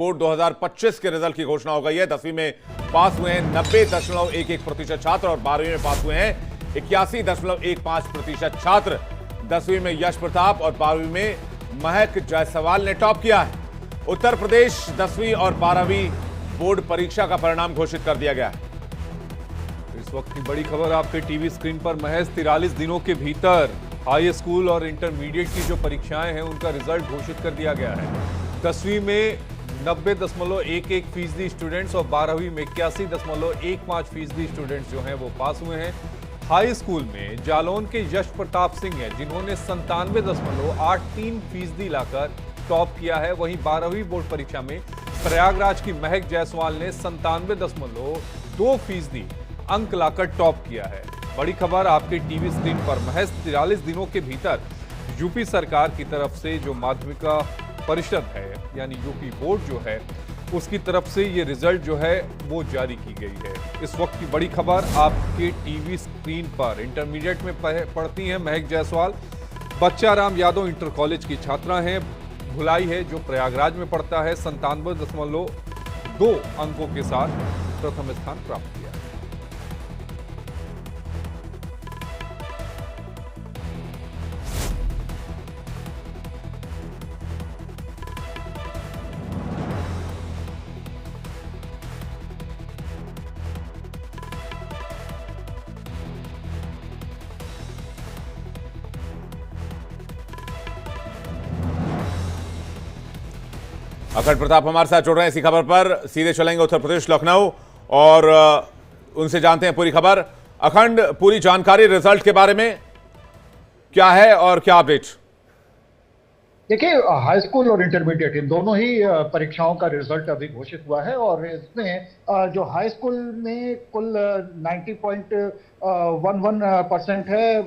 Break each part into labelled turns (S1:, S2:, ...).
S1: Board 2025 के result की घोषणा हो गई है। 10वीं में पास हुए हैं 90.11% छात्र और 12वीं में पास हुए हैं 81.15% छात्र। 10वीं में यश प्रताप और 12वीं में महक जायसवाल ने टॉप किया है। उत्तर प्रदेश 10वीं और 12वीं बोर्ड परीक्षा का परिणाम घोषित कर दिया गया है।
S2: इस वक्त की बड़ी खबर आपके टीवी स्क्रीन पर महज 43 दिनों के भीतर हाई स्कूल और इंटरमीडिएट की जो परीक्षाएं हैं उनका रिजल्ट घोषित कर दिया गया है। 10वीं में 90.11% स्टूडेंट्स और 12वीं में 81.15% स्टूडेंट्स जो हैं वो पास हुए हैं। हाई स्कूल में जालौन के यश प्रताप सिंह हैं जिन्होंने 97.83% लाकर टॉप किया है। वहीं 12वीं बोर्ड परीक्षा में प्रयागराज की महक जायसवाल ने 97.2% अंक लाकर टॉप किया है। बड़ी खबर आपके टीवी स्क्रीन पर महज 43 दिनों के भीतर यूपी सरकार की तरफ से जो माध्यमिक परिषद है यानी यूपी बोर्ड जो है उसकी तरफ से ये रिजल्ट जो है वो जारी की गई है। इस वक्त की बड़ी खबर आपके टीवी स्क्रीन पर इंटरमीडिएट में पढ़ती हैं महक जायसवाल, बच्चा राम यादव इंटर कॉलेज की छात्रा हैं। भुलाई है जो प्रयागराज में पढ़ता है, 97.2 अंकों के साथ प्रथम स्थान प्राप्त किया।
S1: अखंड प्रताप हमारे साथ जुड़ रहे हैं इसी खबर पर। सीधे चलेंगे उत्तर प्रदेश लखनऊ और उनसे जानते हैं पूरी खबर। अखंड, पूरी जानकारी रिजल्ट के बारे में क्या है और क्या अपडेट?
S3: देखिए, हाई स्कूल और इंटरमीडिएट इन दोनों ही परीक्षाओं का रिजल्ट अभी घोषित हुआ है और इसमें जो हाई स्कूल में कुल 90.11% है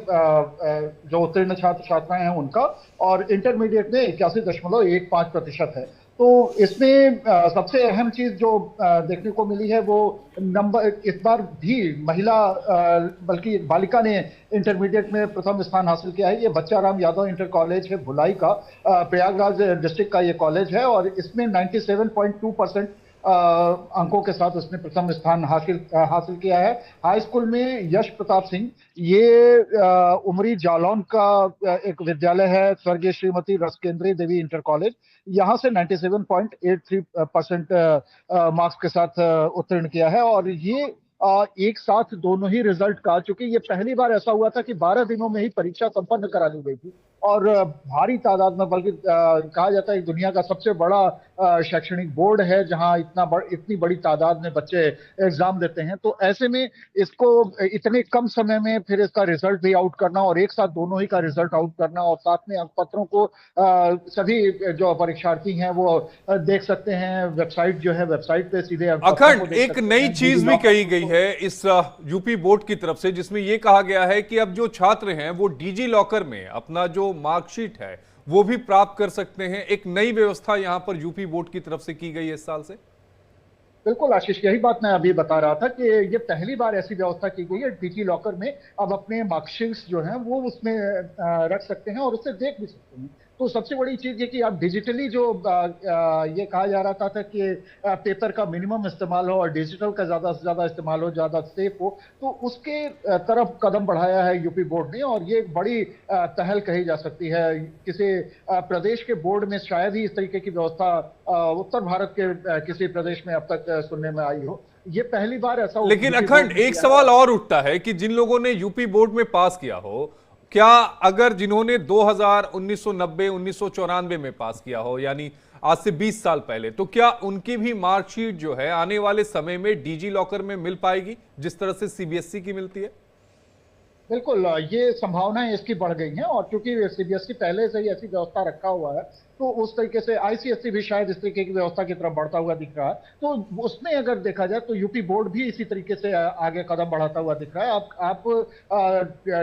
S3: जो उत्तीर्ण छात्र छात्राएं हैं उनका, और इंटरमीडिएट में 81.15% है। तो इसमें सबसे अहम चीज जो देखने को मिली है वो नंबर, इस बार भी महिला बल्कि बालिका ने इंटरमीडिएट में प्रथम स्थान हासिल किया है। ये बच्चा राम यादव इंटर कॉलेज है भुलाई का, प्रयागराज डिस्ट्रिक्ट का ये कॉलेज है और इसमें 97.2% अंकों के साथ उसने प्रथम स्थान हासिल किया है। हाई स्कूल में यश प्रताप सिंह, ये उमरी जालौन का एक विद्यालय है, स्वर्गीय श्रीमती रसकेंद्री देवी इंटर कॉलेज, यहाँ से 97.83% मार्क्स के साथ उत्तीर्ण किया है। और ये एक साथ दोनों ही रिजल्ट का, चूंकि ये पहली बार ऐसा हुआ था कि 12 दिनों में ही परीक्षा संपन्न करा ली गई थी और भारी तादाद में, बल्कि कहा जाता है दुनिया का सबसे बड़ा शैक्षणिक बोर्ड है जहां इतनी बड़ी तादाद में बच्चे एग्जाम देते हैं। तो ऐसे में इसको इतने कम समय में फिर इसका रिजल्ट भी आउट करना और एक साथ दोनों ही का रिजल्ट आउट करना और साथ में अंक पत्रों को सभी जो परीक्षार्थी हैं वो देख सकते हैं। वेबसाइट जो है, वेबसाइट पे सीधे
S2: अखंड, एक नई चीज भी कही गई है इस यूपी बोर्ड की तरफ से जिसमें यह कहा गया है कि अब जो छात्र हैं वो डिजी लॉकर में अपना जो मार्कशीट है वो भी प्राप्त कर सकते हैं। एक नई व्यवस्था यहां पर यूपी बोर्ड की तरफ से की गई है इस साल से।
S3: बिल्कुल आशीष, यही बात मैं अभी बता रहा था कि ये पहली बार ऐसी व्यवस्था की गई है। डिजी लॉकर में अब अपने मार्कशीट्स जो हैं वो उसमें रख सकते हैं और उससे देख भी सकते हैं। तो सबसे बड़ी चीज ये कि आप डिजिटली जो ये कहा जा रहा था कि पेपर का मिनिमम इस्तेमाल हो और डिजिटल का ज्यादा से ज्यादा इस्तेमाल हो, ज्यादा सेफ हो, तो उसके तरफ कदम बढ़ाया है यूपी बोर्ड ने और ये एक बड़ी पहल कही जा सकती है। किसी प्रदेश के बोर्ड में शायद ही इस तरीके की व्यवस्था उत्तर भारत के किसी प्रदेश में अब तक सुनने में आई हो। ये पहली बार ऐसा।
S2: लेकिन अखंड, एक सवाल और उठता है कि जिन लोगों ने यूपी बोर्ड में पास किया हो, क्या अगर जिन्होंने 2000, 1990, 1994 में पास किया हो यानी आज से 20 साल पहले, तो क्या उनकी भी मार्कशीट जो है आने वाले समय में डिजी लॉकर में मिल पाएगी जिस तरह से सीबीएसई की मिलती है?
S3: बिल्कुल, ये संभावनाएं इसकी बढ़ गई हैं और क्योंकि सीबीएसई पहले से ही ऐसी व्यवस्था रखा हुआ है तो उस तरीके से आईसीएसई भी शायद इस तरीके की व्यवस्था की तरफ बढ़ता हुआ दिख रहा है। तो उसमें अगर देखा जाए तो यूपी बोर्ड भी इसी तरीके से आगे कदम बढ़ाता हुआ दिख रहा है। आप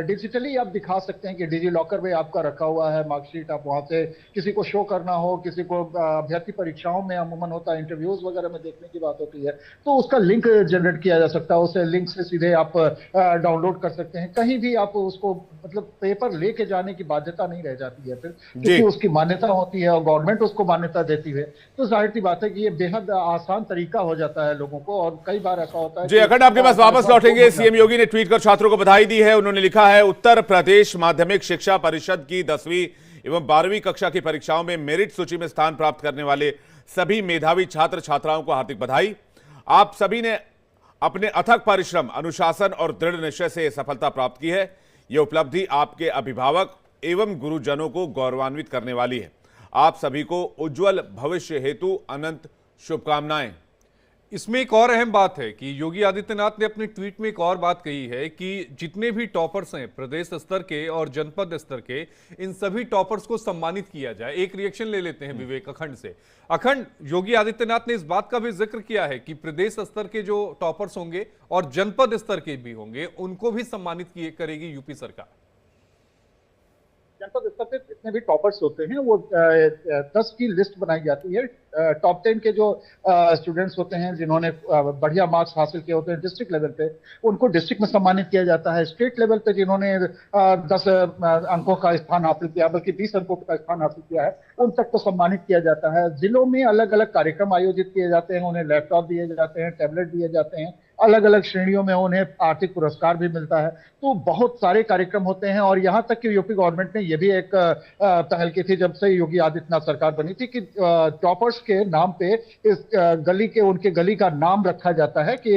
S3: डिजिटली आप दिखा सकते हैं कि डिजी लॉकर में आपका रखा हुआ है मार्कशीट, आप वहां से किसी को शो करना हो, किसी को अभ्यर्थी परीक्षाओं में अमूमन होता है, इंटरव्यूज वगैरह में देखने की बात होती है, तो उसका लिंक जनरेट किया जा सकता है। उसे लिंक से सीधे आप डाउनलोड कर सकते हैं। कहीं भी आप उसको मतलब पेपर लेके जाने की बाध्यता नहीं रह जाती है फिर, क्योंकि उसकी मान्यता होती होती है और गवर्नमेंट उसको मान्यता देती है, तो जाहिर सी बात है कि ये बेहद आसान तरीका हो जाता है लोगों को। और कई बार ऐसा होता है
S1: जी, अखंड आपके पास वापस लौटेंगे। सीएम योगी ने ट्वीट कर छात्रों को बधाई दी है। उन्होंने लिखा है, उत्तर प्रदेश माध्यमिक शिक्षा परिषद की 10वीं एवं 12वीं कक्षा की परीक्षाओं में मेरिट सूची में स्थान प्राप्त करने वाले सभी मेधावी छात्र छात्राओं को हार्दिक बधाई। आप सभी ने अपने अथक परिश्रम, अनुशासन और दृढ़ निश्चय से सफलता प्राप्त की है। यह उपलब्धि आपके अभिभावक एवं गुरुजनों को गौरवान्वित करने वाली है। आप सभी को उज्जवल भविष्य हेतु अनंत शुभकामनाएं।
S2: इसमें एक और अहम बात है कि योगी आदित्यनाथ ने अपने ट्वीट में एक और बात कही है कि जितने भी टॉपर्स हैं प्रदेश स्तर के और जनपद स्तर के, इन सभी टॉपर्स को सम्मानित किया जाए। एक रिएक्शन ले लेते हैं विवेक अखंड से। अखंड, योगी आदित्यनाथ ने इस बात का भी जिक्र किया है कि प्रदेश स्तर के जो टॉपर्स होंगे और जनपद स्तर के भी होंगे, उनको भी सम्मानित करेगी यूपी सरकार।
S3: जनपद स्तर पे जितने भी टॉपर्स होते हैं वो 10 की लिस्ट बनाई जाती है। टॉप 10 के जो स्टूडेंट्स होते हैं जिन्होंने बढ़िया मार्क्स हासिल किए होते हैं डिस्ट्रिक्ट लेवल पे, उनको डिस्ट्रिक्ट में सम्मानित किया जाता है। स्टेट लेवल पे जिन्होंने 10 अंकों का स्थान हासिल किया, बल्कि 20 अंकों का स्थान हासिल किया है, उन तक को सम्मानित किया जाता है। जिलों में अलग अलग कार्यक्रम आयोजित किए जाते हैं, उन्हें लैपटॉप दिए जाते हैं, टैबलेट दिए जाते हैं, अलग अलग श्रेणियों में उन्हें आर्थिक पुरस्कार भी मिलता है। तो बहुत सारे कार्यक्रम होते हैं। और यहाँ तक कि यूपी गवर्नमेंट ने यह भी एक पहल की थी जब से योगी आदित्यनाथ सरकार बनी थी कि टॉपर्स के नाम पे इस गली के, उनके गली का नाम रखा जाता है कि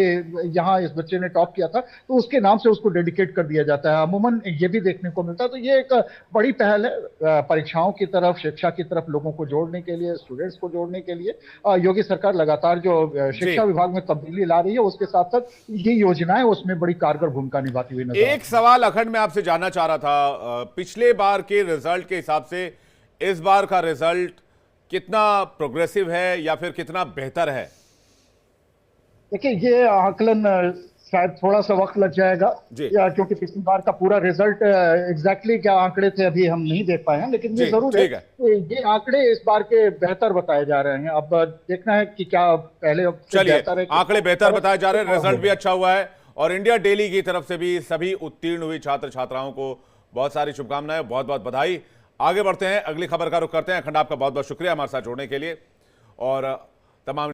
S3: यहाँ इस बच्चे ने टॉप किया था, तो उसके नाम से उसको डेडिकेट कर दिया जाता है। अमूमन ये भी देखने को मिलता है। तो ये एक बड़ी पहल है परीक्षाओं की तरफ, शिक्षा की तरफ लोगों को जोड़ने के लिए, स्टूडेंट्स को जोड़ने के लिए। योगी सरकार लगातार जो शिक्षा विभाग में तब्दीली ला रही है, उसके साथ साथ ये योजनाएं उसमें बड़ी कारगर भूमिका निभाती हुई नजर।
S1: एक सवाल अखंड में आपसे जानना चाह रहा था, पिछले बार के रिजल्ट के हिसाब से इस बार का रिजल्ट कितना प्रोग्रेसिव है या फिर कितना बेहतर है?
S3: देखिए, ये आकलन शायद थोड़ा सा वक्त लग जाएगा, या क्योंकि पिछली बार का पूरा रिजल्ट एग्जैक्टली क्या आंकड़े थे अभी हम नहीं देख पाए हैं। लेकिन ये जरूर है कि ये आंकड़े इस बार के बेहतर बताए जा रहे हैं। अब देखना है कि क्या पहले बेहतर है।
S1: आंकड़े बेहतर बताए जा रहे हैं, रिजल्ट भी अच्छा हुआ है। और इंडिया डेली की तरफ से भी सभी उत्तीर्ण हुई छात्र छात्राओं को बहुत सारी शुभकामनाएं, बहुत बहुत बधाई। आगे बढ़ते हैं, अगली खबर का रुख करते हैं। अखंड, आपका बहुत बहुत शुक्रिया हमारे साथ जुड़ने के लिए। और तमाम